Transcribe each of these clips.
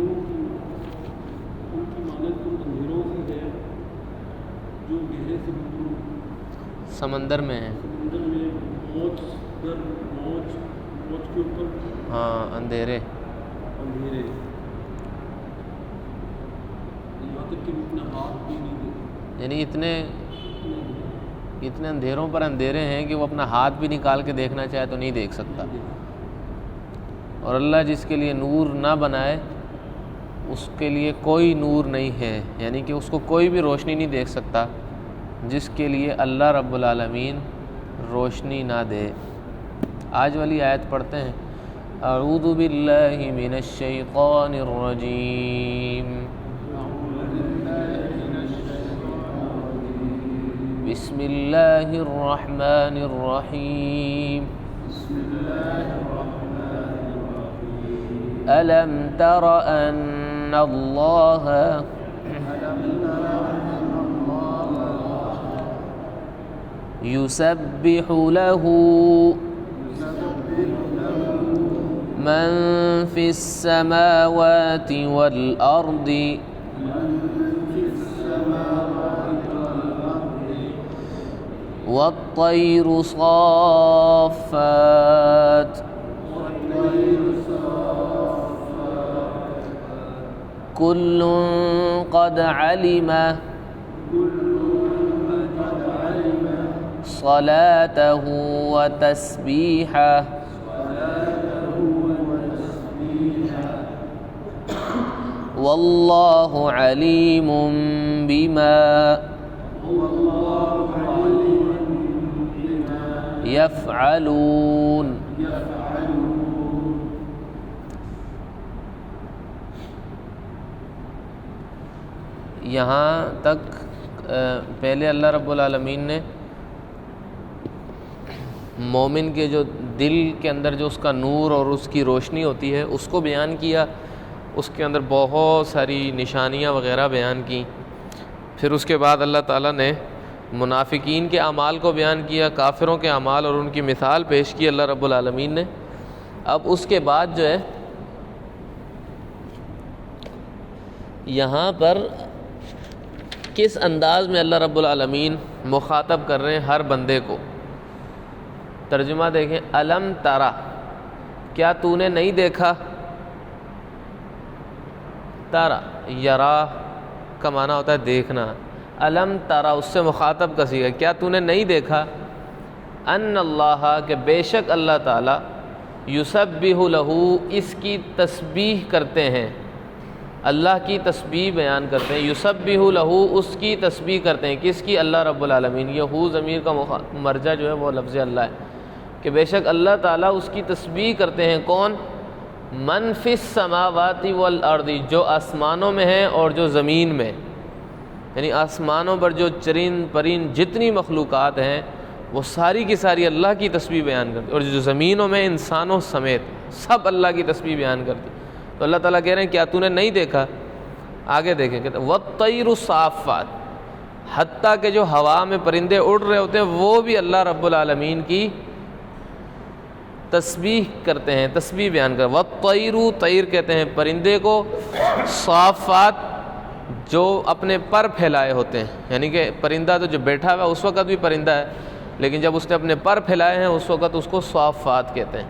نور ان کی مانند ان اندھیروں سے ہے جو گہرے سمندر میں ہے، سمندر میں موج در موج موج کے اوپر ہاں اندھیرے، اندھیرے، یہاں تک کہ وہ اپنا ہاتھ بھی نہیں دیتے، یعنی اتنے اندھیروں پر اندھیرے ہیں کہ وہ اپنا ہاتھ بھی نکال کے دیکھنا چاہے تو نہیں دیکھ سکتا۔ اور اللہ جس کے لیے نور نہ بنائے اس کے لیے کوئی نور نہیں ہے، یعنی کہ اس کو کوئی بھی روشنی نہیں دیکھ سکتا جس کے لیے اللہ رب العالمین روشنی نہ دے۔ آج والی آیت پڑھتے ہیں، اعوذ باللہ من الشیطان الرجیم، بسم اللہ الرحمن الرحیم، ألم تر أن الله يسبح له من في السماوات والأرض والطير صافات كل قد علم صلاته وتسبيحه والله عليم بما يفعلون۔ یہاں تک پہلے اللہ رب العالمین نے مومن کے جو دل کے اندر جو اس کا نور اور اس کی روشنی ہوتی ہے اس کو بیان کیا، اس کے اندر بہت ساری نشانیاں وغیرہ بیان کی۔ پھر اس کے بعد اللہ تعالیٰ نے منافقین کے اعمال کو بیان کیا، کافروں کے اعمال اور ان کی مثال پیش کی اللہ رب العالمین نے۔ اب اس کے بعد جو ہے یہاں پر کس انداز میں اللہ رب العالمین مخاطب کر رہے ہیں ہر بندے کو۔ ترجمہ دیکھیں، الم ترا، کیا تو نے نہیں دیکھا؟ ترا یرا کا معنی ہوتا ہے دیکھنا، الم ترا اس سے مخاطب کا صیغہ، کیا تو نے نہیں دیکھا؟ ان اللہ، کہ بے شک اللہ تعالی، یسبح لہ، اس کی تسبیح کرتے ہیں، اللہ کی تسبیح بیان کرتے ہیں، یسبح لہ، اس کی تسبیح کرتے ہیں، کس کی؟ اللہ رب العالمین۔ یہ ہو ضمیر کا مرجع جو ہے وہ لفظ اللہ ہے، کہ بے شک اللہ تعالیٰ اس کی تسبیح کرتے ہیں۔ کون؟ من فی السماوات والارض، جو آسمانوں میں ہیں اور جو زمین میں، یعنی آسمانوں پر جو چرند پرند جتنی مخلوقات ہیں وہ ساری کی ساری اللہ کی تسبیح بیان کرتی، اور جو زمینوں میں انسانوں سمیت سب اللہ کی تسبیح بیان کرتی۔ تو اللہ تعالیٰ کہہ رہے ہیں کیا تو نے نہیں دیکھا؟ آگے دیکھیں کہ والطیر صافات، حتیٰ کہ جو ہوا میں پرندے اڑ رہے ہوتے ہیں وہ بھی اللہ رب العالمین کی تسبیح کرتے ہیں، تسبیح بیان کر۔ والطیر، طیر کہتے ہیں پرندے کو، صافات جو اپنے پر پھیلائے ہوتے ہیں، یعنی کہ پرندہ تو جو بیٹھا ہوا اس وقت بھی پرندہ ہے، لیکن جب اس نے اپنے پر پھیلائے ہیں اس وقت اس کو صافات کہتے ہیں۔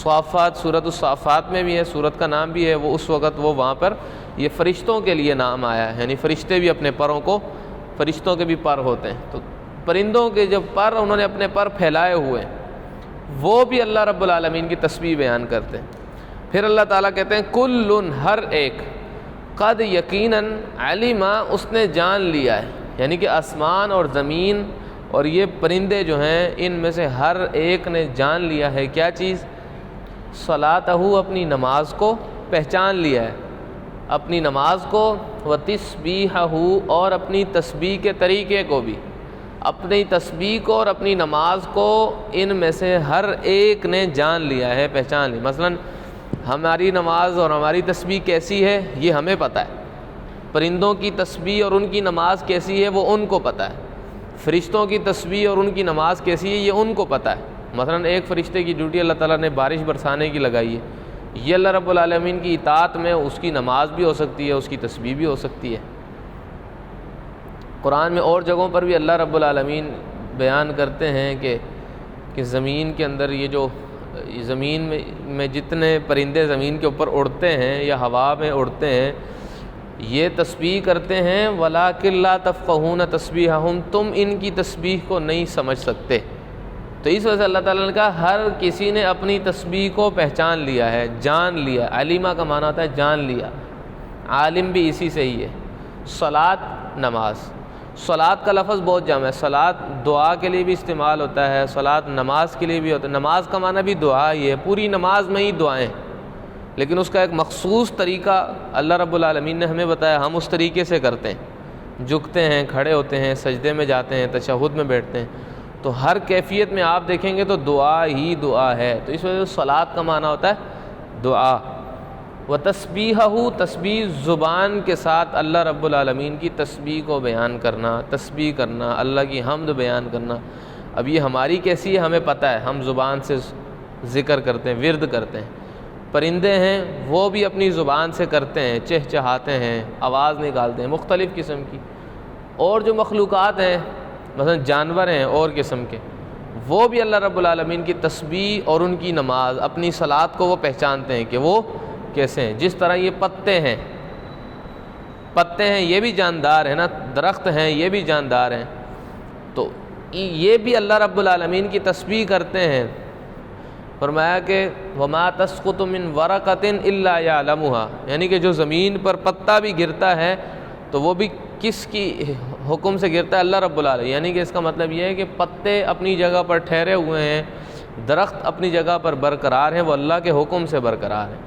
صافات سورۃ الصافات میں بھی ہے، سورت کا نام بھی ہے، وہ اس وقت وہ وہاں پر یہ فرشتوں کے لیے نام آیا ہے، یعنی فرشتے بھی اپنے پروں کو، فرشتوں کے بھی پر ہوتے ہیں، تو پرندوں کے جو پر انہوں نے اپنے پر پھیلائے ہوئے ہیں وہ بھی اللہ رب العالمین کی تسبیح بیان کرتے ہیں۔ پھر اللہ تعالیٰ کہتے ہیں کل، ہر ایک، قد یقیناً، علما، اس نے جان لیا ہے، یعنی کہ آسمان اور زمین اور یہ پرندے جو ہیں ان میں سے ہر ایک نے جان لیا ہے کیا چیز؟ صلاتہ، اپنی نماز کو پہچان لیا ہے، اپنی نماز کو، وتسبیحہ، اور اپنی تسبیح کے طریقے کو بھی، اپنی تسبیح کو اور اپنی نماز کو ان میں سے ہر ایک نے جان لیا ہے، پہچان لی۔ مثلا ہماری نماز اور ہماری تسبیح کیسی ہے یہ ہمیں پتہ ہے، پرندوں کی تسبیح اور ان کی نماز کیسی ہے وہ ان کو پتہ ہے، فرشتوں کی تسبیح اور ان کی نماز کیسی ہے یہ ان کو پتہ ہے۔ مثلا ایک فرشتے کی ڈیوٹی اللہ تعالیٰ نے بارش برسانے کی لگائی ہے، یہ اللہ رب العالمین کی اطاعت میں اس کی نماز بھی ہو سکتی ہے، اس کی تسبیح بھی ہو سکتی ہے۔ قرآن میں اور جگہوں پر بھی اللہ رب العالمین بیان کرتے ہیں کہ زمین کے اندر یہ جو زمین میں جتنے پرندے زمین کے اوپر اڑتے ہیں یا ہوا میں اڑتے ہیں یہ تسبیح کرتے ہیں، وَلَٰكِن لَا تَفْقَهُونَ تَسْبِيحَهُمْ، تم ان کی تسبیح کو نہیں سمجھ سکتے۔ تو اس وجہ سے اللہ تعالیٰ نے کہا ہر کسی نے اپنی تسبیح کو پہچان لیا ہے، جان لیا۔ علیمہ کا معنی ہوتا ہے جان لیا، عالم بھی اسی سے ہی ہے۔ صلاۃ نماز، صلاۃ کا لفظ بہت جامع ہے، صلاۃ دعا کے لیے بھی استعمال ہوتا ہے، صلاۃ نماز کے لیے بھی ہوتا ہے۔ نماز کا معنی بھی دعا ہی ہے، پوری نماز میں ہی دعائیں، لیکن اس کا ایک مخصوص طریقہ اللہ رب العالمین نے ہمیں بتایا، ہم اس طریقے سے کرتے ہیں، جھکتے ہیں، کھڑے ہوتے ہیں، سجدے میں جاتے ہیں، تشہد میں بیٹھتے ہیں۔ تو ہر کیفیت میں آپ دیکھیں گے تو دعا ہی دعا ہے۔ تو اس وجہ سے صلاۃ کا معنی ہوتا ہے دعا۔ وَتَسْبِيحَهُ، تسبیح زبان کے ساتھ اللہ رب العالمین کی تسبیح کو بیان کرنا، تسبیح کرنا، اللہ کی حمد بیان کرنا۔ اب یہ ہماری کیسی ہے ہمیں پتہ ہے، ہم زبان سے ذکر کرتے ہیں، ورد کرتے ہیں۔ پرندے ہیں وہ بھی اپنی زبان سے کرتے ہیں، چہچہاتے ہیں، آواز نکالتے ہیں مختلف قسم کی۔ اور جو مخلوقات ہیں مثلا جانور ہیں اور قسم کے، وہ بھی اللہ رب العالمین کی تسبیح اور ان کی نماز، اپنی صلاۃ کو وہ پہچانتے ہیں کہ وہ کیسے ہیں۔ جس طرح یہ پتے ہیں یہ بھی جاندار ہیں نا، درخت ہیں یہ بھی جاندار ہیں، تو یہ بھی اللہ رب العالمین کی تسبیح کرتے ہیں۔ فرمایا کہ وَمَا تَسْقُطُ مِنْ وَرَقَةٍ إِلَّا يَعْلَمُهَا، یعنی کہ جو زمین پر پتا بھی گرتا ہے تو وہ بھی کس کی حکم سے گرتا ہے؟ اللہ رب العالمین۔ یعنی کہ اس کا مطلب یہ ہے کہ پتے اپنی جگہ پر ٹھہرے ہوئے ہیں، درخت اپنی جگہ پر برقرار ہیں، وہ اللہ کے حکم سے برقرار ہیں۔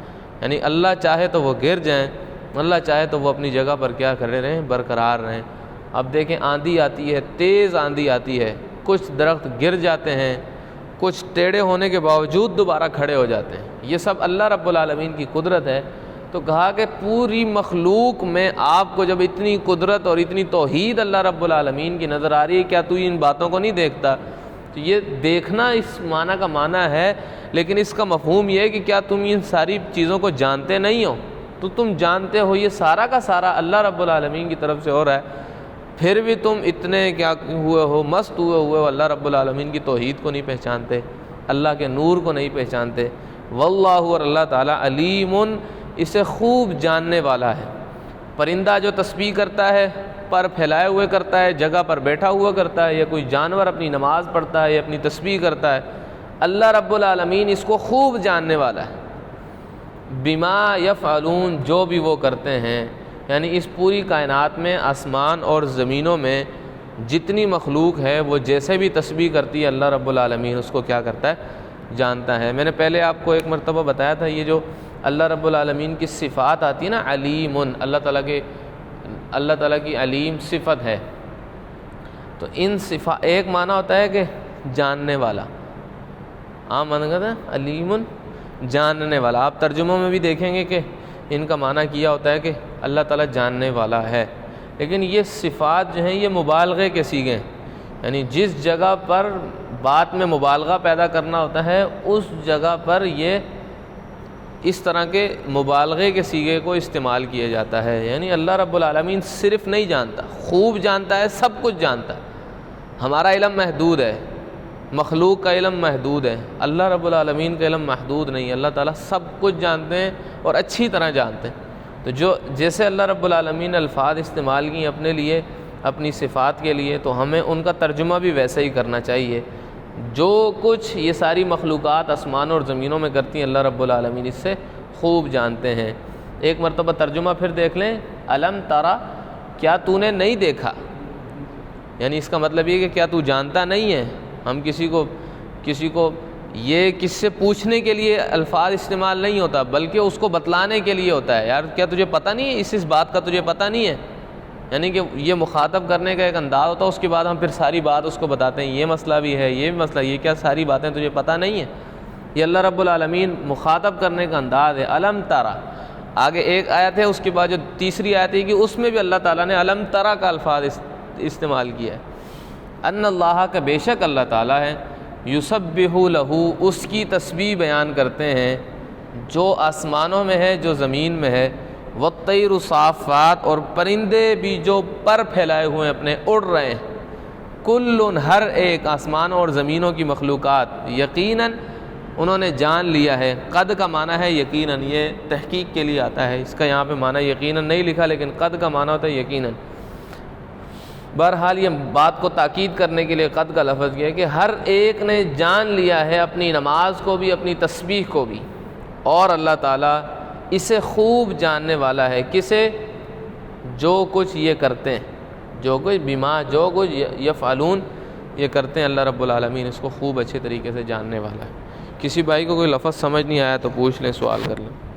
یعنی اللہ چاہے تو وہ گر جائیں، اللہ چاہے تو وہ اپنی جگہ پر کیا کرے رہیں؟ برقرار رہیں۔ اب دیکھیں آندھی آتی ہے، تیز آندھی آتی ہے، کچھ درخت گر جاتے ہیں، کچھ ٹیڑھے ہونے کے باوجود دوبارہ کھڑے ہو جاتے ہیں۔ یہ سب اللہ رب العالمین کی قدرت ہے۔ تو کہا کہ پوری مخلوق میں آپ کو جب اتنی قدرت اور اتنی توحید اللہ رب العالمین کی نظر آ رہی ہے، کیا تو ان باتوں کو نہیں دیکھتا؟ تو یہ دیکھنا اس معنی کا معنی ہے، لیکن اس کا مفہوم یہ ہے کہ کیا تم ان ساری چیزوں کو جانتے نہیں ہو؟ تو تم جانتے ہو یہ سارا کا سارا اللہ رب العالمین کی طرف سے ہو رہا ہے، پھر بھی تم اتنے کیا ہوئے ہو، مست ہوئے ہو اللہ رب العالمین کی توحید کو نہیں پہچانتے، اللہ کے نور کو نہیں پہچانتے۔ واللہ، اور اللہ تعالیٰ علیم، اسے خوب جاننے والا ہے۔ پرندہ جو تسبیح کرتا ہے پر پھیلائے ہوئے کرتا ہے، جگہ پر بیٹھا ہوا کرتا ہے، یا کوئی جانور اپنی نماز پڑھتا ہے یا اپنی تسبیح کرتا ہے، اللہ رب العالمین اس کو خوب جاننے والا ہے۔ بما یفعلون، جو بھی وہ کرتے ہیں، یعنی اس پوری کائنات میں آسمان اور زمینوں میں جتنی مخلوق ہے وہ جیسے بھی تسبیح کرتی ہے اللہ رب العالمین اس کو کیا کرتا ہے؟ جانتا ہے۔ میں نے پہلے آپ کو ایک مرتبہ بتایا تھا یہ جو اللہ رب العالمین کی صفات آتی ہے نا، علیم، اللہ تعالیٰ کی علیم صفت ہے۔ تو ان صفات ایک معنی ہوتا ہے کہ جاننے والا، عام معنی کہتا ہے علیم جاننے والا۔ آپ ترجموں میں بھی دیکھیں گے کہ ان کا معنی کیا ہوتا ہے کہ اللہ تعالیٰ جاننے والا ہے، لیکن یہ صفات جو ہیں یہ مبالغے کے صیغے ہیں، یعنی جس جگہ پر بات میں مبالغہ پیدا کرنا ہوتا ہے اس جگہ پر یہ اس طرح کے مبالغے کے صیغے کو استعمال کیا جاتا ہے۔ یعنی اللہ رب العالمین صرف نہیں جانتا، خوب جانتا ہے، سب کچھ جانتا ہے۔ ہمارا علم محدود ہے، مخلوق کا علم محدود ہے، اللہ رب العالمین کا علم محدود نہیں ہے۔ اللہ تعالیٰ سب کچھ جانتے ہیں اور اچھی طرح جانتے ہیں۔ تو جو جیسے اللہ رب العالمین نے الفاظ استعمال کی اپنے لیے، اپنی صفات کے لیے، تو ہمیں ان کا ترجمہ بھی ویسے ہی کرنا چاہیے۔ جو کچھ یہ ساری مخلوقات آسمان اور زمینوں میں کرتی ہیں اللہ رب العالمین اس سے خوب جانتے ہیں۔ ایک مرتبہ ترجمہ پھر دیکھ لیں، الم ترا، کیا تو نے نہیں دیکھا؟ یعنی اس کا مطلب یہ کہ کیا تو جانتا نہیں ہے؟ ہم کسی کو یہ کس سے پوچھنے کے لیے الفاظ استعمال نہیں ہوتا، بلکہ اس کو بتلانے کے لیے ہوتا ہے، یار کیا تجھے پتہ نہیں ہے، اس بات کا تجھے پتہ نہیں ہے؟ یعنی کہ یہ مخاطب کرنے کا ایک انداز ہوتا ہے، اس کے بعد ہم پھر ساری بات اس کو بتاتے ہیں، یہ مسئلہ بھی ہے، یہ بھی مسئلہ، یہ کیا ساری باتیں تجھے پتہ نہیں ہے؟ یہ اللہ رب العالمین مخاطب کرنے کا انداز ہے۔ الم ترا، آگے ایک آیت ہے، اس کے بعد جو تیسری آیت ہے کہ اس میں بھی اللہ تعالیٰ نے الم ترا کا الفاظ استعمال کیا ہے۔ ان اللہ کا بے شک اللہ تعالیٰ ہے، یسبح لہ، اس کی تسبیح بیان کرتے ہیں، جو آسمانوں میں ہے جو زمین میں ہے، والطیر صافات اور پرندے بھی جو پر پھیلائے ہوئے ہیں اپنے اڑ رہے ہیں، کل ہر ایک آسمانوں اور زمینوں کی مخلوقات یقیناً انہوں نے جان لیا ہے۔ قد کا معنی ہے یقیناً، یہ تحقیق کے لیے آتا ہے، اس کا یہاں پہ معنی یقیناً نہیں لکھا، لیکن قد کا معنی ہوتا ہے یقیناً۔ بہرحال یہ بات کو تاکید کرنے کے لیے قد کا لفظ کیا ہے کہ ہر ایک نے جان لیا ہے اپنی نماز کو بھی، اپنی تسبیح کو بھی، اور اللہ تعالیٰ اسے خوب جاننے والا ہے۔ کسے؟ جو کچھ یہ کرتے ہیں، جو کچھ بیما جو کچھ یفعلون یہ کرتے ہیں، اللہ رب العالمین اس کو خوب اچھے طریقے سے جاننے والا ہے۔ کسی بھائی کو کوئی لفظ سمجھ نہیں آیا تو پوچھ لیں، سوال کر لیں۔